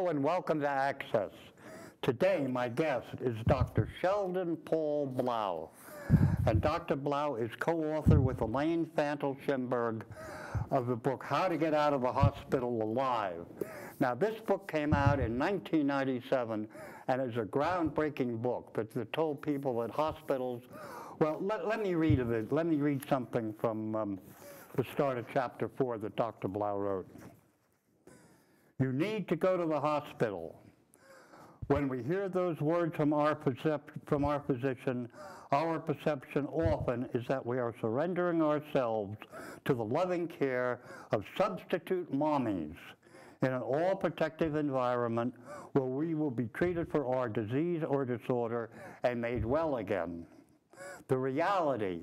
Hello and welcome to Access. Today my guest is Dr. Sheldon Paul Blau. And Dr. Blau is co-author with Elaine Fantel-Schimberg of the book How to Get Out of the Hospital Alive. Now this book came out in 1997 and is a groundbreaking book that told people that hospitals, well, let me read it. Let me read something from the start of chapter 4 that Dr. Blau wrote. You need to go to the hospital. When we hear those words from our physician, our perception often is that we are surrendering ourselves to the loving care of substitute mommies in an all-protective environment where we will be treated for our disease or disorder and made well again. The reality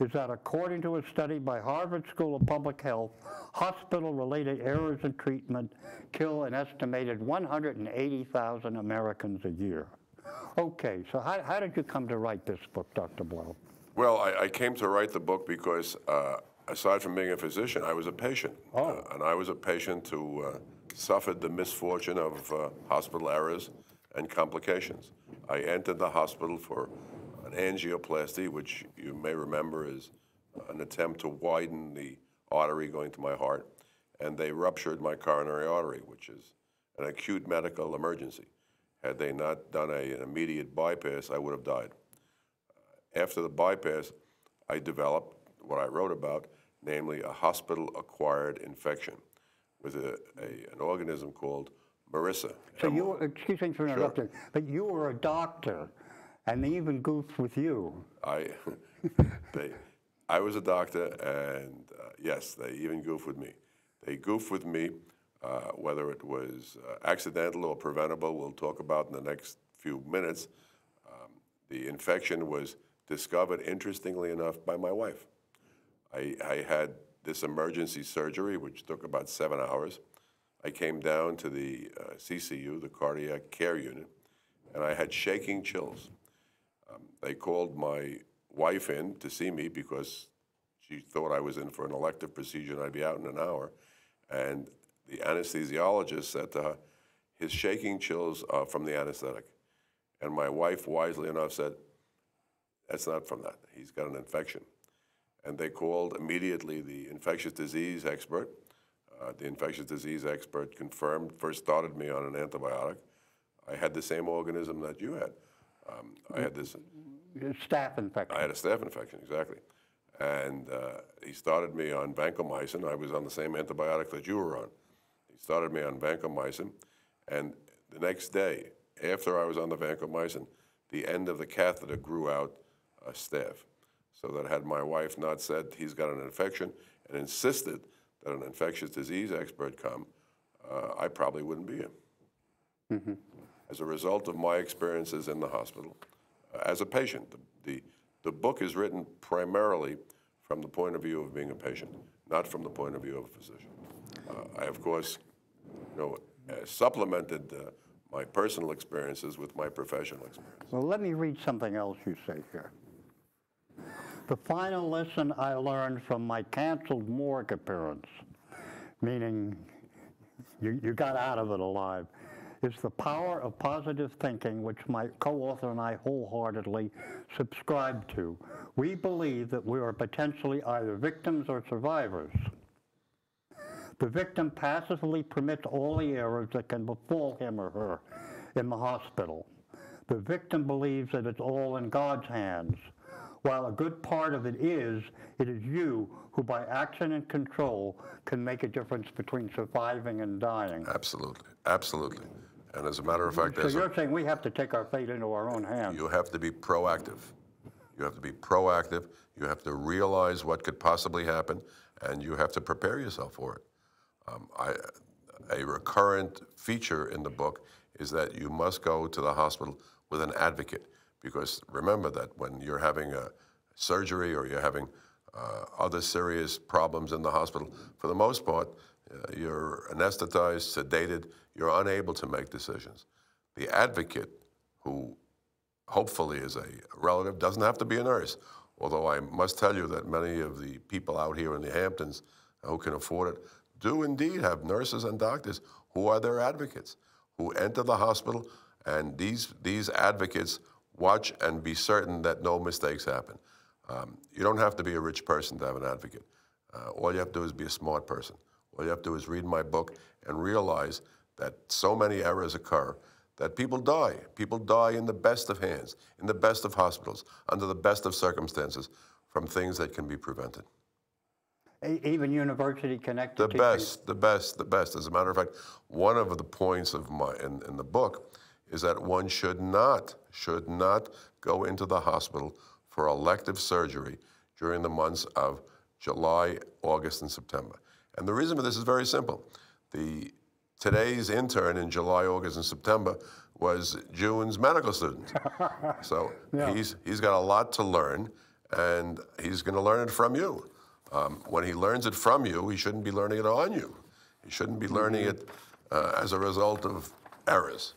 is that according to a study by Harvard School of Public Health, hospital-related errors in treatment kill an estimated 180,000 Americans a year. Okay, so how did you come to write this book, Dr. Blau? Well, I came to write the book because aside from being a physician, I was a patient. Oh. And I was a patient who suffered the misfortune of hospital errors and complications. I entered the hospital for an angioplasty, which you may remember is an attempt to widen the artery going to my heart, and they ruptured my coronary artery, which is an acute medical emergency. Had they not done an immediate bypass, I would have died. After the bypass, I developed what I wrote about, namely a hospital-acquired infection with an organism called MRSA. So you were, excuse me for interrupting, Sure. but you were a doctor, and they even goofed with you. I was a doctor, and yes, they even goofed with me. They goofed with me, whether it was accidental or preventable, we'll talk about in the next few minutes. The infection was discovered, interestingly enough, by my wife. I had this emergency surgery, which took about 7 hours. I came down to the CCU, the cardiac care unit, and I had shaking chills. They called my wife in to see me because she thought I was in for an elective procedure and I'd be out in an hour. And the anesthesiologist said to her, his shaking chills are from the anesthetic. And my wife, wisely enough, said, that's not from that. He's got an infection. And they called immediately the infectious disease expert. The infectious disease expert confirmed, first started me on an antibiotic. I had the same organism that you had. I had this Staph infection. I had a staph infection, exactly. And he started me on vancomycin. I was on the same antibiotic that you were on. He started me on vancomycin. And the next day, after I was on the vancomycin, the end of the catheter grew out a staph. So that had my wife not said he's got an infection and insisted that an infectious disease expert come, I probably wouldn't be here. Mm-hmm. As a result of my experiences in the hospital, as a patient, the book is written primarily from the point of view of being a patient, not from the point of view of a physician. I, of course, supplemented my personal experiences with my professional experience. Well, let me read something else you say here. The final lesson I learned from my canceled morgue appearance, meaning you got out of it alive, is the power of positive thinking, which my co-author and I wholeheartedly subscribe to. We believe that we are potentially either victims or survivors. The victim passively permits all the errors that can befall him or her in the hospital. The victim believes that it's all in God's hands. While a good part of it is you who by action and control can make a difference between surviving and dying. Absolutely, absolutely. And as a matter of fact, so you're saying we have to take our fate into our own hands. You have to be proactive. You have to be proactive. You have to realize what could possibly happen, and you have to prepare yourself for it. A recurrent feature in the book is that you must go to the hospital with an advocate, because remember that when you're having a surgery or you're having other serious problems in the hospital, for the most part, you're anesthetized, sedated, you're unable to make decisions. The advocate, who hopefully is a relative, doesn't have to be a nurse, although I must tell you that many of the people out here in the Hamptons who can afford it do indeed have nurses and doctors who are their advocates. who enter the hospital, and these advocates watch and be certain that no mistakes happen. You don't have to be a rich person to have an advocate. All you have to do is be a smart person. All you have to do is read my book and realize that so many errors occur that people die. People die in the best of hands, in the best of hospitals, under the best of circumstances, from things that can be prevented. Even university-connected The best. As a matter of fact, one of the points of in the book is that one should not go into the hospital for elective surgery during the months of July, August, and September. And the reason for this is very simple. Today's intern in July, August, and September was June's medical student. So yeah. he's got a lot to learn, and he's going to learn it from you. When he learns it from you, he shouldn't be learning it on you. He shouldn't be learning it as a result of errors.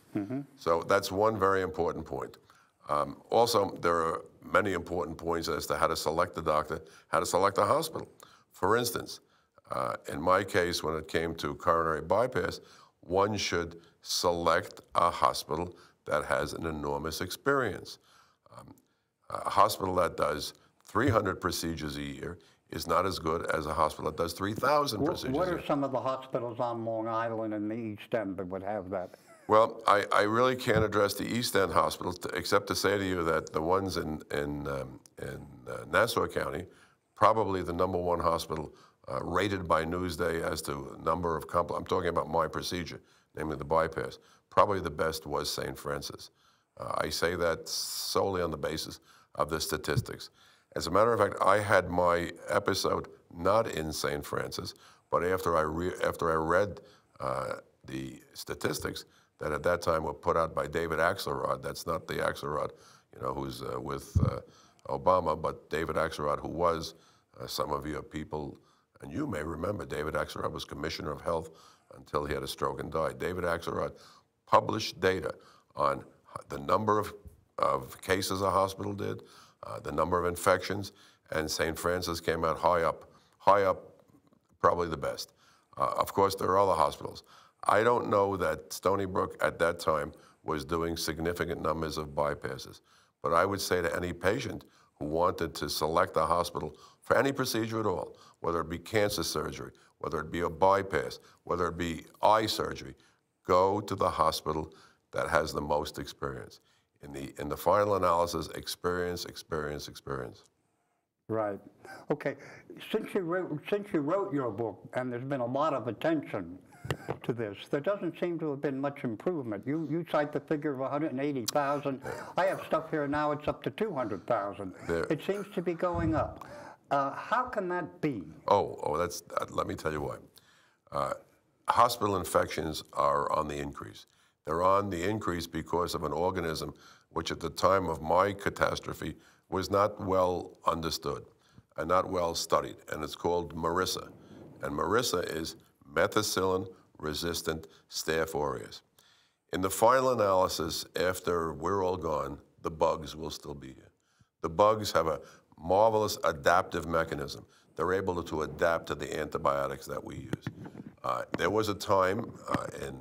So that's one very important point. Also, there are many important points as to how to select a doctor, how to select a hospital. For instance, in my case, when it came to coronary bypass, one should select a hospital that has an enormous experience. A hospital that does 300 procedures a year is not as good as a hospital that does 3,000 procedures. What are some of the hospitals on Long Island and the East End that would have that? Well, I really can't address the East End hospitals except to say to you that the ones in Nassau County, probably the #1 hospital rated by Newsday as to number of I'm talking about my procedure, namely the bypass. Probably the best was St. Francis. I say that solely on the basis of the statistics. As a matter of fact, I had my episode not in St. Francis, but after I read the statistics that at that time were put out by David Axelrod. That's not the Axelrod, who's with Obama, but David Axelrod, who was some of you people, and you may remember, David Axelrod was Commissioner of Health until he had a stroke and died. David Axelrod published data on the number of cases a hospital did, the number of infections, and St. Francis came out high up, probably the best. Of course, there are other hospitals. I don't know that Stony Brook at that time was doing significant numbers of bypasses, but I would say to any patient who wanted to select a hospital for any procedure at all, whether it be cancer surgery, whether it be a bypass, whether it be eye surgery, go to the hospital that has the most experience. In the final analysis, experience. Right. Okay. Since you wrote your book, and there's been a lot of attention to this, there doesn't seem to have been much improvement. You cite the figure of 180,000. I have stuff here now, it's up to 200,000. It seems to be going up. How can that be? Let me tell you why. Hospital infections are on the increase. They're on the increase because of an organism which at the time of my catastrophe was not well understood and not well studied, and it's called MRSA. And MRSA is methicillin-resistant Staph aureus. In the final analysis, after we're all gone, the bugs will still be here. The bugs have a marvelous adaptive mechanism. They're able to adapt to the antibiotics that we use. There was a time in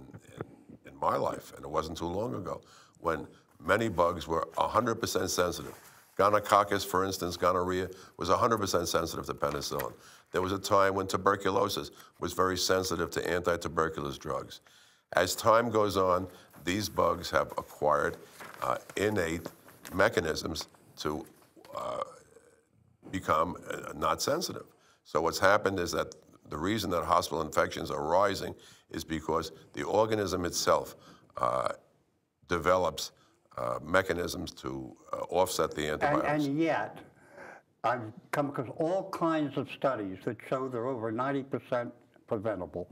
my life, and it wasn't too long ago, when many bugs were 100% sensitive. Gonococcus, for instance, gonorrhea, was 100% sensitive to penicillin. There was a time when tuberculosis was very sensitive to anti-tuberculous drugs. As time goes on, these bugs have acquired innate mechanisms to become not sensitive. So what's happened is that the reason that hospital infections are rising is because the organism itself develops mechanisms to offset the antibiotics. And yet, I've come across all kinds of studies that show they're over 90% preventable.